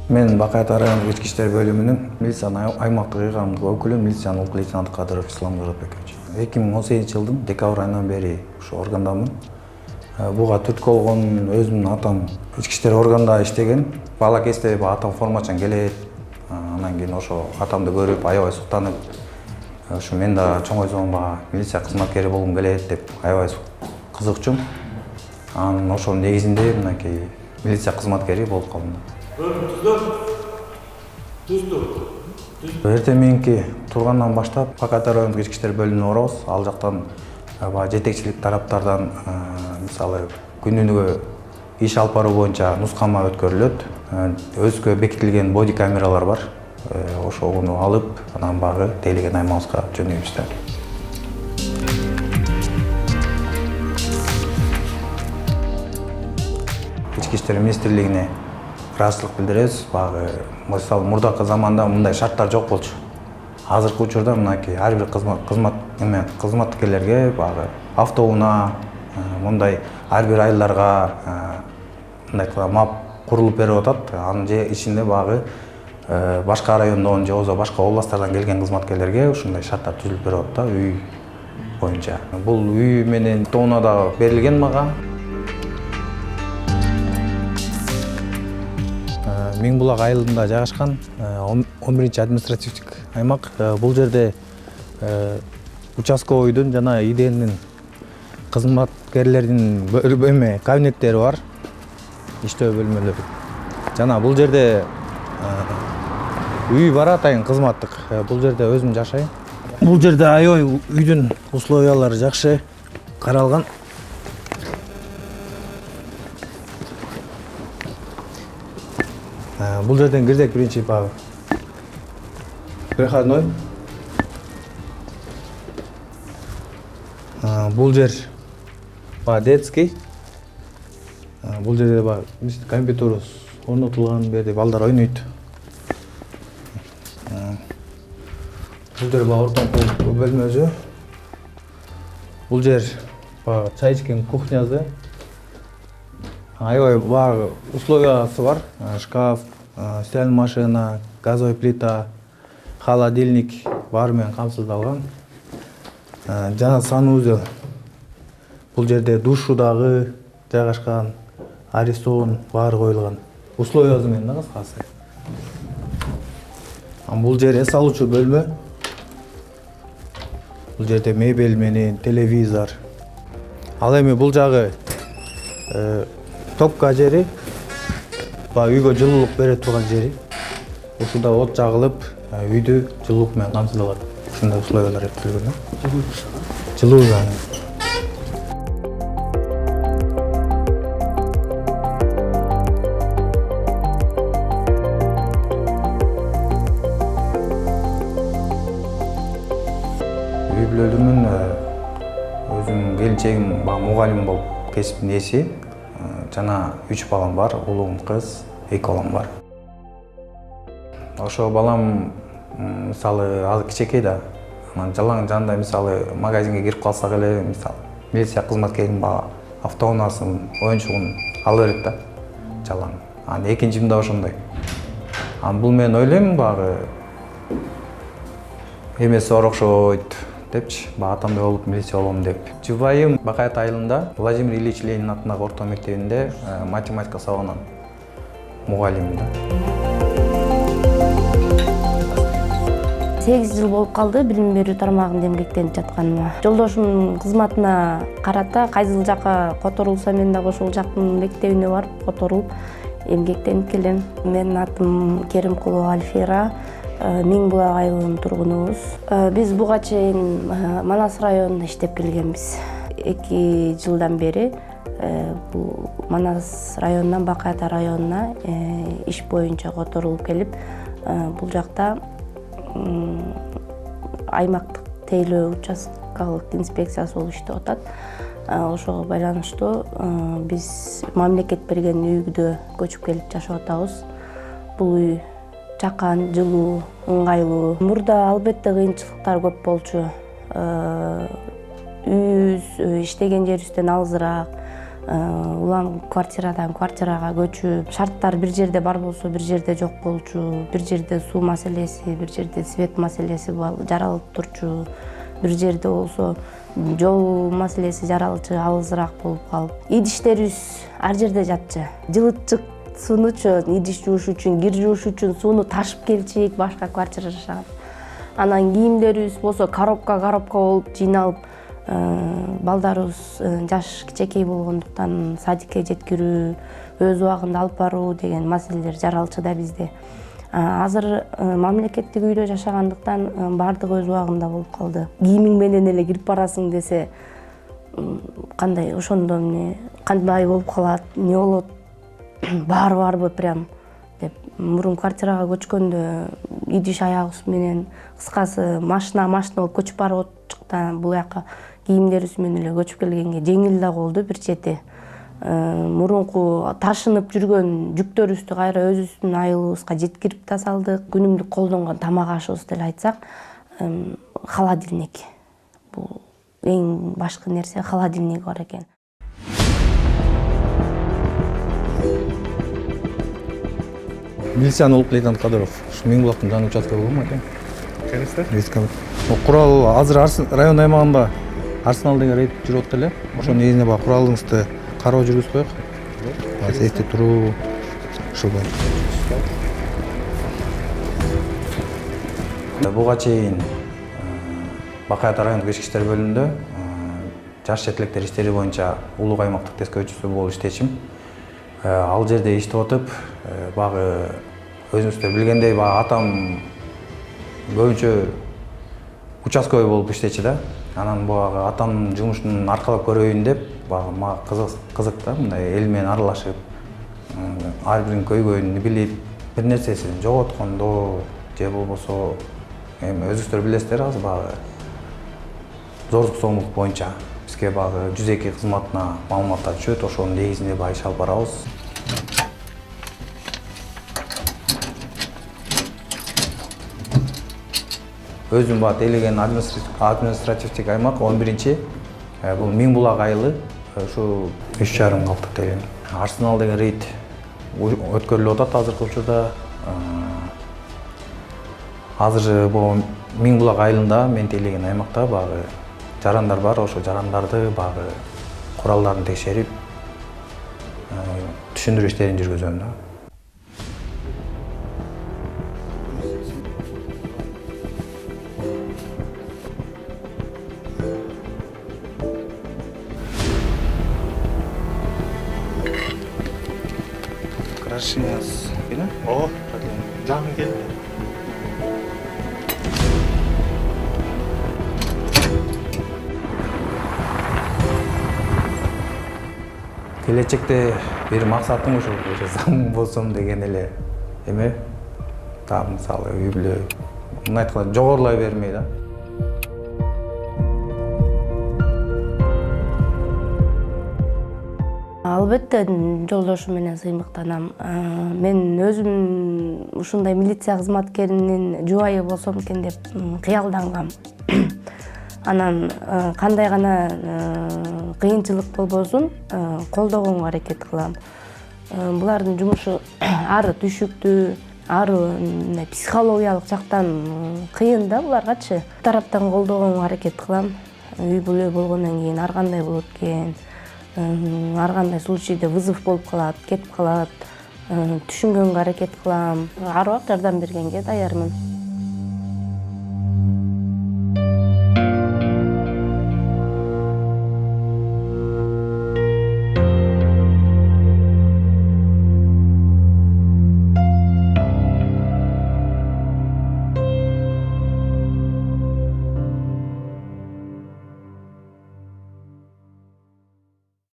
Мен Бакайата райондук ички иштер бөлүмүнүн милициянын аймактык ыйгарымдык өкүлү милициянын улук лейтенанты Кадыров Ислам Кыргызбекович. 2018-жылдын декабрь айынан бери ушу органдамын. Буга түрткү болгон өзүмдүн атам ички иштер органда иштеген. Бала кезде атам формачан келет. Анан кийин ошо атамды көрүп, аябай суктанып, ушу мен да чоңойсом милиция кызматкери болгум келет деп аябай кызыкчумун. Анан ошонун негизинде мынакей милиция кызматкери болуп калдым. Эртең мененки тургандан баштап Бакайата райондук ички иштер бөлүмүнө барабыз. Ал жактан жетекчилик тараптардан мисалы күнүнүгө иш алып баруу боюнча нускама өткөрүлөт. Өзгө бекитилген боди камералар бар. Ошону алып, анан багы тейлеген аймагыбызга жөнөйбүз да. Ички иштер министрлигине ыраазычылык билдиребиз. Багы мисалы мурдакы заманда мындай шарттар жок болчу. Азыркы учурда мынакей ар бир кызматкерлерге багы автоунаа, мындай ар бир айылдарга мындай мап курулуп берип атат. Анын ичинде багы башка райондон же болбосо башка областтардан келген кызматкерлерге ушундай шарттар түзүлүп берип атат да, үй боюнча. Бул үй менен автоунаа да берилген мага. Миңбулак айылында жайгашкан 11-чи административдик аймак. Бул жерде участковойдун жана ИДНдин кызматкерлердин кабинеттери бар, иштөө бөлмөлөрү. Жана бул жерде үй бар атайын кызматтык. Бул жерде өзүм жашайм. Бул жерде аябай үйдүн условиялары жакшы каралган. Бул жерден кирдик биринчи багы. Проходной. Бул жер детский. Бул жерде компьютер орнотулган, берде балдар ойнойт. Бул жер ортоңку бөлмөсү. Бул жер чай ичкен кухнясы. Аябай багы условиясы бар. Шкаф, стиральная машина, газовая плита, холодильник баары менен камсыздалган. Жана санузел. Бул жерде душу дагы жайгашкан, аресон баары коюлган. Условиясы менен да кыскасы. Бул жер эс алуучу бөлмө. Бул жерде мебель менен телевизор. Ал эми бул жагы топка жери, үйгө жылуулук бере турган жери. Ушунда от жагылып, үйдү жылуулук менен камсыздалат. Ушундай условиялар эптелген да. Жылуу жана. Үй бөлүмүн өзүм келинчегим мугалим болуп кесиптин ээси. Жана 3 балам бар, улум кыз, 2 балам бар. Ошо балам мисалы азыр кичекей да, жалаң жанда мисалы магазинге кирип калсак эле, мисалы милиция кызматкеринин автоунаасын, оюнчугун ала берет да, жалаң. Анан экинчим да ошондой. Бул мен ойлойм багы эмеси бар окшойт депчи, атамдай болуп милиция болом деп. Жубайым Бакайата айылында Владимир Ильич Ленин атындагы орто мектебинде математика сабагынан мугалим да. 8 жыл болуп калды билим берүү тармагында эмгектенип жатканыма. Жолдошумдун кызматына карата кайсыл жакка которулса мен дагы ошол жактын мектебине барып которулуп эмгектенип келем. Менин атым Керимкулова Альфира. Миңбулак айылынын тургунубуз. Биз буга чейин Манас районунда иштеп келгенбиз. 2 жылдан бери бул Манас районунан Бакайата районуна иш боюнча которулуп келип, бул жакта аймактык тейлөө участкалык инспекциясы болуп иштеп атат. Ошого байланыштуу биз мамлекет берген үйдө көчүп келип жашап атабыз. Бул үй чакан, жылуу, ыңгайлуу. Мурда албетте кыйынчылыктар көп болчу. Үйүбүз иштеген жерибизден алысыраак, улам квартирадан квартирага көчүп, шарттар бир жерде бар болсо бир жерде жок болчу, бир жерде суу маселеси, бир жерде свет маселеси жаралып турчу, бир жерде болсо жол маселеси жаралчу, алысыраак болуп калып. Идиштерибиз ар жерде жатчы. Жылытчык суунучу, идиш жууш үчүн, кир жууш үчүн сууну ташып келчик, башка квартирада жашаган. Анан кийимдерибиз болсо коробка болуп жыйналып, балдарыбыз жаш кичекей болгондуктан садикке жеткирүү, өз убагында алып баруу деген маселелер жаралчу да бизде. Азыр мамлекеттик үйдө жашагандыктан баардыгы өз убагында болуп калды. Кийимиң менен эле кирип барасың десе, кандай ошондо эмне, кандай болуп калат, эмне болот, барбы прям деп. Мурун квартирага көчкөндө идиш аягыбыз менен, кыскасы машина болуп көчүп барып отчуктан бул жака кийимдерибиз менен эле көчүп келгенге жеңил да болду бир чети. Мурунку ташынып жүргөн жүктөрүбүздү кайра өзүбүздүн айылыбызга жеткирип да салдык. Күнүмдүк колдонгон тамак ашыбыз деле айтсак, холодильник. Бул эң башкы нерсе, холодильник бар экен. Милициянын Улук-Лейтенант Кадыров. Ушу Миңбулактын жаңы участка болгонбу экен? Кайсы? Курал азыр район аймагында Арсенал деген рейд жүрүп атат эле. Ошонун негизинде баягы куралыңызды кароо жүргүзүп коек. Эсте туруу ушулай. Буга чейин Бакай Ата райондук ички иштер бөлүмүндө жаш четелектер иштери боюнча улуг аймактык тескөөчүсү болуп иштечим. Ал жерде иштеп атып, багы өзүңүздөр билгендей, багы атам көбүнчө участковый болуп иштечи да. Анан багы атамдын жумушун аркалап көрөйүн деп, багы мага кызык да, мындай эл менен аралашып, ар биринин көйгөйүн билип, бир нерсесин жоготкондо же болбосо эми өзүңүздөр билесиздер, азыр багы зордук зомбулук боюнча бизге багы 102 кызматына маалыматтар түшөт, ошонун негизинде багы иш алып барабыз. Өзүм бат элеген административдик аймак 11-чи. Бул Миңбулак айылы, ушу 3,5 калдык делем. Арсенал деген рейд өткөрүлүп атат азыркы учурда. Азыр бул Миңбулак айылында, мен тейлеген аймакта багы жарандар бар, ошо жарандарды багы куралдарын текшерип, түшүндүрүү иштерин жүргүзөм да. Крашинас. О, жаңы келди. Келечекте бир максатым ушул зам болсом деген эле эме. Там мисалы үй бүлө мындай айтканда жогорулай бермей да. Албетте жолдошум менен сыймыктанам. Мен өзүм ушундай милиция кызматкеринин жубайы болсом экен деп кыялдангам. Анан кандай гана кыйынчылык болбосун колдогонго аракет кылам. Булардын жумушу ары түшүктүү, ары психологиялык жактан кыйын да буларгачы. Тараптан колдогонго аракет кылам. Үй бүлө болгондон кийин ар кандай болот экен, ар кандай случайда вызов болуп калат, кетип калат, түшүнгөнгө аракет кылам. Ар убак жардам бергенге даярмын.